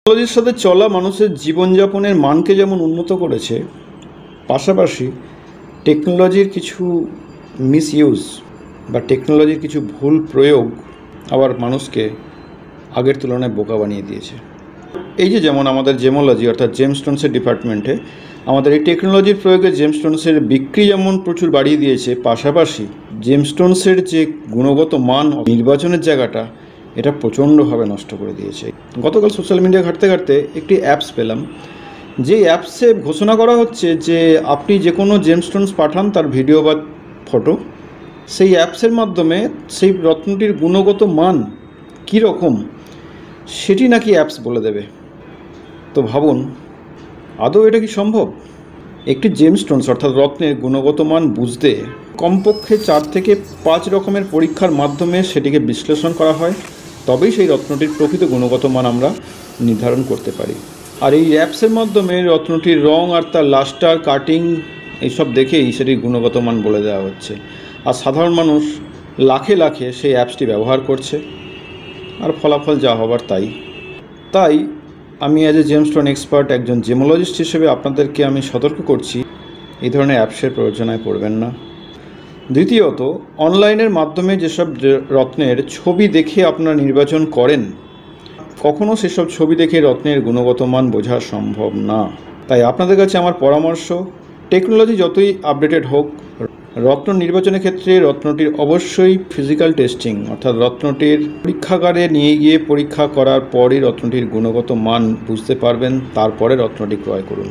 টেকনোলজির সাথে চলা মানুষের জীবনযাপনের মানকে যেমন উন্নত করেছে, পাশাপাশি টেকনোলজির কিছু মিসইউজ বা টেকনোলজির কিছু ভুল প্রয়োগ আবার মানুষকে আগের তুলনায় বোকা বানিয়ে দিয়েছে। এই যে যেমন আমাদের জেমোলজি অর্থাৎ জেমস্টোনসের ডিপার্টমেন্টে আমাদের এই টেকনোলজির প্রয়োগে জেমস্টোনসের বিক্রি যেমন প্রচুর বাড়িয়ে দিয়েছে, পাশাপাশি জেমস্টোনসের যে গুণগত মান নির্বাচনের জায়গাটা এটা প্রচণ্ডভাবে নষ্ট করে দিয়েছে। গতকাল সোশ্যাল মিডিয়া ঘাঁটতে ঘাঁটতে একটি অ্যাপস পেলাম, যে অ্যাপসে ঘোষণা করা হচ্ছে যে আপনি যে কোনো জেমস্টোনস পাঠান তার ভিডিও বা ফটো, সেই অ্যাপসের মাধ্যমে সেই রত্নটির গুণগত মান কী রকম সেটি নাকি অ্যাপস বলে দেবে। তো ভাবুন, আদৌ এটা কি সম্ভব? একটি জেমস্টোনস অর্থাৎ রত্নের গুণগত মান বুঝতে কমপক্ষে 4 থেকে 5 রকমের পরীক্ষার মাধ্যমে সেটিকে বিশ্লেষণ করা হয়, তবেই সেই রত্নটির প্রকৃত গুণগত মান আমরা নির্ধারণ করতে পারি। আর এই অ্যাপসের মাধ্যমে রত্নটির রং আর তার লাস্টার কাটিং এইসব দেখেই সেটির গুণগত মান বলে দেওয়া হচ্ছে। আর সাধারণ মানুষ লাখে লাখে সেই অ্যাপসটি ব্যবহার করছে, আর ফলাফল যা হবার তাই আমি অ্যাজ এ জেমস্টোন এক্সপার্ট, একজন জেমোলজিস্ট হিসেবে আপনাদেরকে আমি সতর্ক করছি, এই ধরনের অ্যাপসের প্রয়োজনায় পড়বেন না। দ্বিতীয়ত, অনলাইনের মাধ্যমে যেসব রত্নের ছবি দেখে আপনারা নির্বাচন করেন, কখনও সেসব ছবি দেখে রত্নের গুণগত মান বোঝা সম্ভব না। তাই আপনাদের কাছে আমার পরামর্শ, টেকনোলজি যতই আপডেটেড হোক, রত্ন নির্বাচনের ক্ষেত্রে রত্নটির অবশ্যই ফিজিক্যাল টেস্টিং অর্থাৎ রত্নটির পরীক্ষাগারে নিয়ে গিয়ে পরীক্ষা করার পরই রত্নটির গুণগত মান বুঝতে পারবেন, তারপরে রত্নটি ক্রয় করুন।